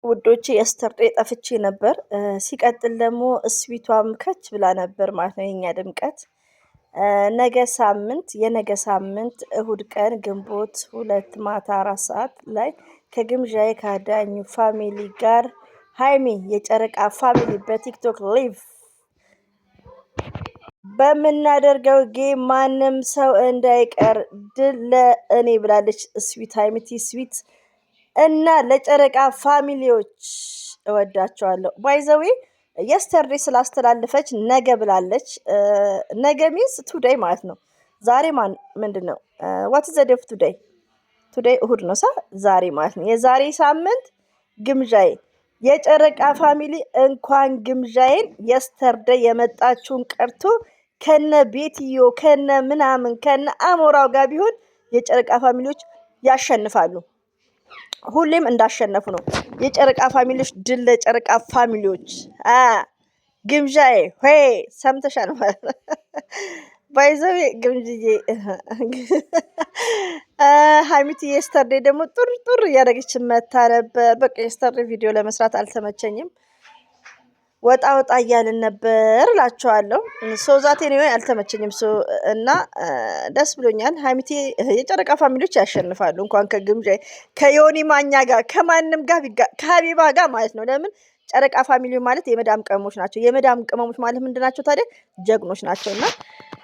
ውዶቼ የስተርዴ ጠፍቼ ነበር። ሲቀጥል ደግሞ እስዊቷም ከች ብላ ነበር ማለት ነው። የኛ ድምቀት የነገ ሳምንት እሁድ ቀን ግንቦት 2 ማታ 4 ሰዓት ላይ ከግምዣዬ ከአዳኙ ፋሚሊ ጋር ሃይሚ የጨረቃ ፋሚሊ በቲክቶክ ላይቭ በምናደርገው ጌም ማንም ሰው እንዳይቀር ድል ለእኔ ብላለች። ስዊት ሃይሚቲ ስዊት እና ለጨረቃ ፋሚሊዎች እወዳቸዋለሁ። ባይዘዌ የስተርዴ ስላስተላለፈች ነገ ብላለች። ነገ ሚንስ ቱዴይ ማለት ነው። ዛሬ ምንድነው? ዋት ዘ ዴይ ኦፍ ቱዴይ? ቱዴይ እሁድ ነው ዛሬ ማለት ነው። የዛሬ ሳምንት ግምዣዬ የጨረቃ ፋሚሊ እንኳን ግምዣዬን የስተርዴ የመጣችውን ቀርቶ ከነ ቤትዮ ከነ ምናምን ከነ አሞራው ጋር ቢሆን የጨረቃ ፋሚሊዎች ያሸንፋሉ። ሁሌም እንዳሸነፉ ነው። የጨረቃ ፋሚሊዎች ድል ለጨረቃ ፋሚሊዎች። ግምዣዬ ሆይ ሰምተሻል ማለት ነው። ባይዘዌ ግምጅዬ ሃይሚቲ የስተርዴ ደግሞ ጡር እያደረገች መታ ነበር። በቃ የስተርዴ ቪዲዮ ለመስራት አልተመቸኝም። ወጣ እያልን ነበር እላቸዋለሁ። ዛቴ ነው አልተመቸኝም። እና ደስ ብሎኛል። ሃይሚቲ የጨረቃ ፋሚሊዎች ያሸንፋሉ። እንኳን ከግምጃ ከዮኒ ማኛ ጋር ከማንም ጋር ከሀቢባ ጋር ማለት ነው። ለምን ጨረቃ ፋሚሊ ማለት የመዳም ቅመሞች ናቸው። የመዳም ቅመሞች ማለት ምንድናቸው ታዲያ? ጀግኖች ናቸው። እና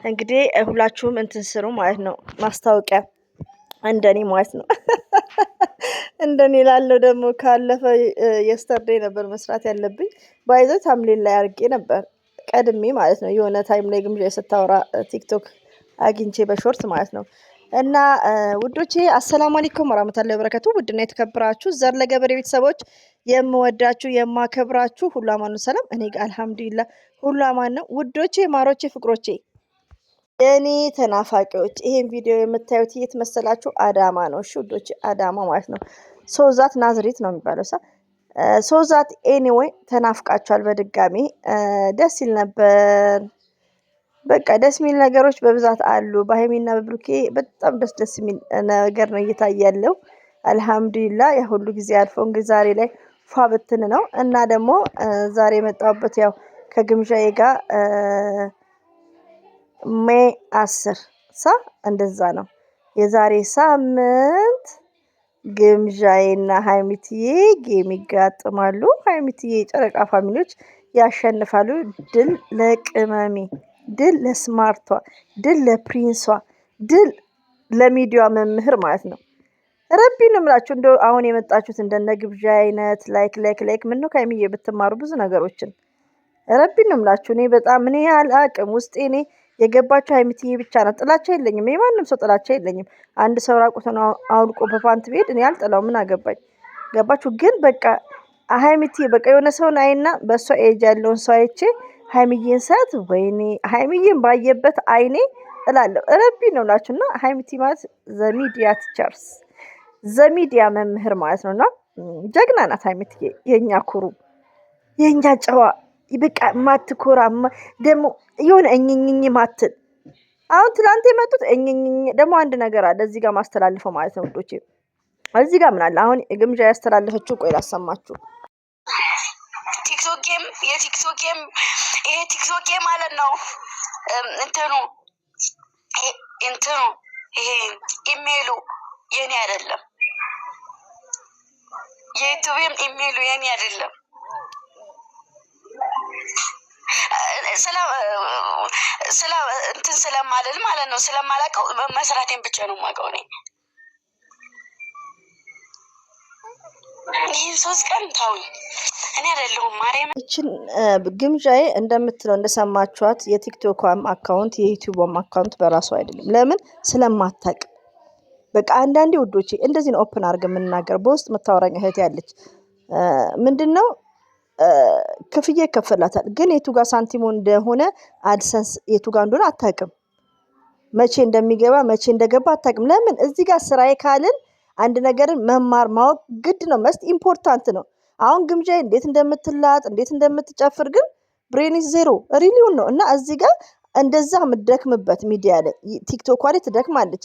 እንግዲህ ሁላችሁም እንትን ስሩ ማለት ነው። ማስታወቂያ እንደኔ ማለት ነው። እንደኔ ላለው ደግሞ ካለፈ የስተርዴ ነበር መስራት ያለብኝ። ባይዘ ታምሌን ላይ አድርጌ ነበር ቀድሜ ማለት ነው። የሆነ ታይም ላይ ግምዣ ስታወራ ቲክቶክ አግኝቼ በሾርት ማለት ነው። እና ውዶቼ አሰላሙ አለይኩም ወራህመቱላሂ ወበረካቱ። ውድና የተከበራችሁ ዘር ለገበሬ ቤተሰቦች የምወዳችሁ የማከብራችሁ ሁሉ አማኑ ሰላም። እኔ ጋር አልሐምዱሊላህ ሁሉ አማን ነው። ውዶቼ ማሮቼ ፍቅሮቼ የኔ ተናፋቂዎች ይሄን ቪዲዮ የምታዩት የት መሰላችሁ? አዳማ ነው። እሺ ውዶቼ አዳማ ማለት ነው። ሶዛት ናዝሬት ነው የሚባለው። ሶዛት ኤኒዌይ ተናፍቃችኋል። በድጋሚ ደስ ይል ነበር። በቃ ደስ የሚል ነገሮች በብዛት አሉ። በሃይሚና በብሩኬ በጣም ደስ የሚል ነገር ነው እየታየ ያለው። አልሐምዱሊላህ ያ ሁሉ ጊዜ አልፎ እንግዲህ ዛሬ ላይ ፏ ብትን ነው እና ደግሞ ዛሬ የመጣሁበት ያው ከግምዣዬ ጋር ሜይ 10 እንደዛ ነው። የዛሬ ሳምንት ግምዣዬና ሃይሚቲዬ ጌም ይጋጥማሉ። ሃይሚቲዬ የጨረቃ ፋሚሊዎች ያሸንፋሉ። ድል ለቅመሜ፣ ድል ለስማርቷ፣ ድል ለፕሪንሷ፣ ድል ለሚዲያ መምህር ማለት ነው። ረቢ ነው የምላችሁ። እንደው አሁን የመጣችሁት እንደነ ግብዣ አይነት ላይክ ምን ነው ከሃይሚዬ ብትማሩ ብዙ ነገሮችን። ረቢ ነው የምላችሁ። እኔ በጣም ምን ያህል አቅም ውስጤ እኔ የገባችሁ ሃይሚቲዬ ብቻ ናት። ጥላቻ የለኝም። የማንም ሰው ጥላቻ የለኝም። አንድ ሰው ራቁቱን አውልቆ በፓንት ቤት እኔ አልጥላው፣ ምን አገባኝ? ገባችሁ? ግን በቃ ሃይሚቲዬ በቃ የሆነ ሰውን አይና በእሷ ኤጅ ያለውን ሰው አይቼ ሃይሚዬን ሳያት ወይኔ ሃይሚዬን ባየበት አይኔ እላለሁ። ረቢ ነው እላችሁና ሃይሚቲ ማለት ዘሚዲያ ቲቸርስ ዘሚዲያ መምህር ማለት ነውና ጀግና ናት ሃይሚቲዬ። የኛ ኩሩ የኛ ጨዋ በቃ ማትኮራ ደግሞ የሆነ እኝኝኝ ማትል። አሁን ትላንት የመጡት እኝኝኝ ደግሞ አንድ ነገር አለ እዚህ ጋር ማስተላልፈው ማለት ነው ውዶቼ። እዚህ ጋር ምን አለ አሁን ግምዣ ያስተላለፈችው፣ ቆይ ላሰማችሁ። ቲክቶክ ማለት ነው እንትኑ ይሄ ኢሜሉ የኔ አይደለም። የዩቲዩብም ኢሜሉ የኔ አይደለም። ስለ እንትን ስለማልል ማለት ነው ስለማላውቀው መስራቴን ብቻ ነው የማውቀው እኔ። ይህን 3 ቀን ታውኝ እኔ አይደለሁም ማርያም። እቺን ግምዣዬ እንደምትለው እንደሰማችኋት የቲክቶክም አካውንት የዩቲዩብም አካውንት በራሱ አይደለም። ለምን? ስለማታውቅ። በቃ አንዳንዴ ውዶቼ እንደዚህ ነው ኦፕን አድርገን የምንናገር። በውስጥ የምታወራኝ እህት ያለች ምንድነው ክፍያ ይከፈላታል። ግን የቱ ጋር ሳንቲሙ እንደሆነ አድሰንስ የቱ ጋር እንደሆነ አታውቅም። መቼ እንደሚገባ መቼ እንደገባ አታውቅም። ለምን? እዚህ ጋር ስራዬ ካልን አንድ ነገርን መማር ማወቅ ግድ ነው። መስት ኢምፖርታንት ነው። አሁን ግምጃዬ እንዴት እንደምትላጥ እንዴት እንደምትጨፍር ግን ብሬኒስ ዜሮ ሪሊውን ነው። እና እዚህ ጋር እንደዛ የምትደክምበት ሚዲያ ላይ ቲክቶክ ላይ ትደክማለች።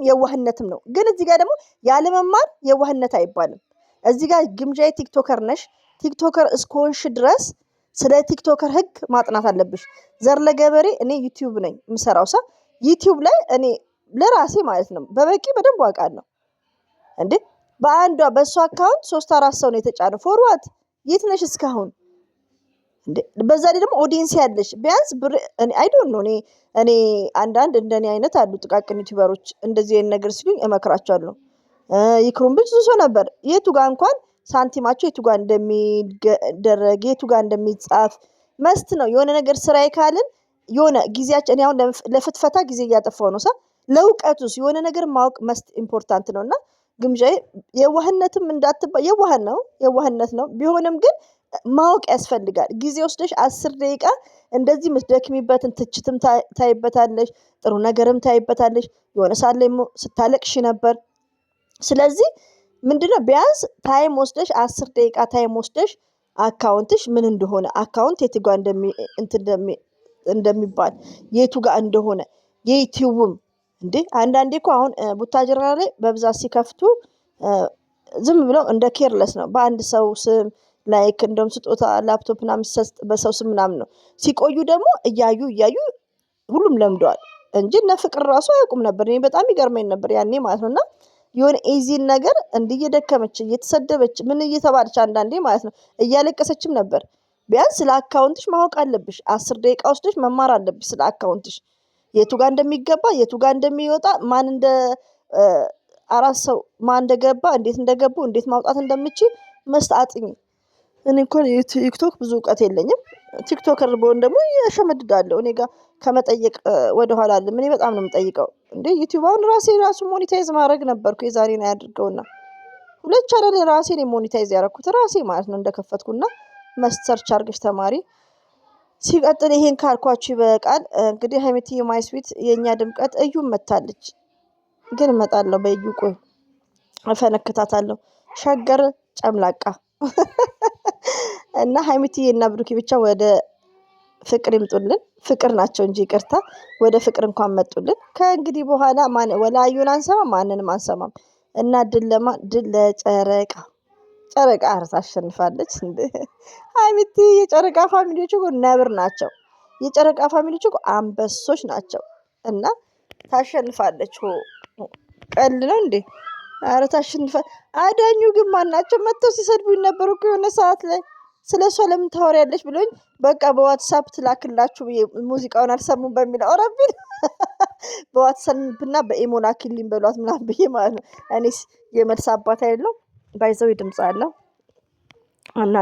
የዋህነትም ነው። ግን እዚህ ጋር ደግሞ ያለመማር የዋህነት አይባልም። እዚህ ጋር ግምጃዬ ቲክቶከር ነሽ። ቲክቶከር እስከሆንሽ ድረስ ስለ ቲክቶከር ህግ ማጥናት አለብሽ። ዘር ለገበሬ እኔ ዩቲዩብ ነኝ የምሰራው ሳ ዩቲዩብ ላይ እኔ ለራሴ ማለት ነው በበቂ በደንብ አውቃለሁ። እንዴ በአንዷ በእሱ አካውንት 3-4 ሰው ነው የተጫነው። ፎርዋት የት ነሽ እስካሁን? እንዴ በዛ ላይ ደግሞ ኦዲየንስ ያለሽ ቢያንስ ብር አይ ዶንት ኖ እኔ አንዳንድ እንደኔ አይነት አሉ ጥቃቅን ዩቲዩበሮች እንደዚህ አይነት ነገር ሲሉኝ እመክራቸዋለሁ። ይክሩም ብዙ ሰው ነበር የቱ ጋር እንኳን ሳንቲማቸው የቱ ጋር እንደሚደረግ የቱ ጋር እንደሚጻፍ መስት ነው። የሆነ ነገር ስራዬ ካልን የሆነ ጊዜያችን እኔ አሁን ለፍትፈታ ጊዜ እያጠፋው ነው ለእውቀቱስ የሆነ ነገር ማወቅ መስት ኢምፖርታንት ነው። እና ግምጃዬ የዋህነትም እንዳትባ የዋህነት ነው ቢሆንም ግን ማወቅ ያስፈልጋል። ጊዜ ወስደሽ 10 ደቂቃ እንደዚህ የምትደክሚበትን ትችትም ታይበታለሽ፣ ጥሩ ነገርም ታይበታለሽ። የሆነ ሰዓት ላይ ስታለቅሽ ነበር። ስለዚህ ምንድነው ቢያንስ ታይም ወስደሽ 10 ደቂቃ ታይም ወስደሽ አካውንትሽ ምን እንደሆነ አካውንት የቱ ጋር እንደሚባል የቱ ጋር እንደሆነ የዩቲዩብም እንዴ አንዳንዴ እኮ አሁን ቡታጅራ ላይ በብዛት ሲከፍቱ ዝም ብለው እንደ ኬርለስ ነው። በአንድ ሰው ስም ላይክ እንደውም ስጦታ ላፕቶፕ ምናምን ሲሰጥ በሰው ስም ምናምን ነው። ሲቆዩ ደግሞ እያዩ ሁሉም ለምደዋል እንጂ እነ ፍቅር ራሱ አያውቁም ነበር። እኔ በጣም ይገርመኝ ነበር ያኔ ማለት ነውና የሆነ ኢዚን ነገር እንዲህ እየደከመች እየተሰደበች ምን እየተባለች አንዳንዴ ማለት ነው እያለቀሰችም ነበር። ቢያንስ ስለ አካውንትሽ ማወቅ አለብሽ። 10 ደቂቃ ወስደሽ መማር አለብሽ ስለ አካውንትሽ የቱ ጋር እንደሚገባ የቱ ጋር እንደሚወጣ ማን እንደ 4 ሰው ማን እንደገባ እንዴት እንደገቡ እንዴት ማውጣት እንደምችል መስጣጥኝ። እኔ እንኳን ቲክቶክ ብዙ እውቀት የለኝም። ቲክቶከር በሆን ደግሞ ያሸመድዳለሁ። እኔ ጋር ከመጠየቅ ወደኋላ አለም። እኔ በጣም ነው የምጠይቀው። እንዴ ዩቲዩብ አሁን ራሱ ሞኔታይዝ ማድረግ ነበርኩ የዛሬ ነው ያድርገውና 2 ቻናል ራሴ ነው ሞኔታይዝ ያደረኩት ራሴ ማለት ነው እንደከፈትኩና ሰርች አድርገሽ ተማሪ። ሲቀጥል ይሄን ካልኳችሁ ይበቃል። እንግዲህ ሀይሚትዬ ማይስዊት የኛ ድምቀት እዩም መታለች። ግን እመጣለሁ በእዩ ቆይ እፈነክታታለሁ። ሸገር ጨምላቃ እና ሀይሚትዬ እና ብሩኬ ብቻ ወደ ፍቅር ይምጡልን። ፍቅር ናቸው እንጂ ይቅርታ ወደ ፍቅር እንኳን መጡልን። ከእንግዲህ በኋላ ወላዩን አንሰማም ማንንም አንሰማም። እና ድል ለጨረቃ ጨረቃ ታሸንፋለች። እንዴ ሀይሚቲ የጨረቃ ፋሚሊዎች እኮ ነብር ናቸው። የጨረቃ ፋሚሊዎች እኮ አንበሶች ናቸው። እና ታሸንፋለች። ቀል ነው እንዴ? ኧረ ታሸንፋ። አዳኙ ግን ማናቸው መጥተው ሲሰድቡኝ ነበር እኮ የሆነ ሰዓት ላይ ስለሷ ለምን ታወሪያለሽ ብሎኝ በቃ በዋትሳፕ ትላክላችሁ ብዬ ሙዚቃውን አልሰሙም በሚለው ኦረቢል በዋትሳፕ እና በኢሞ ላኪልኝ በሏት ምናምን ብዬ ማለት ነው። እኔስ የመልስ አባት አይደለም ባይዘው ድምጽ አለው እና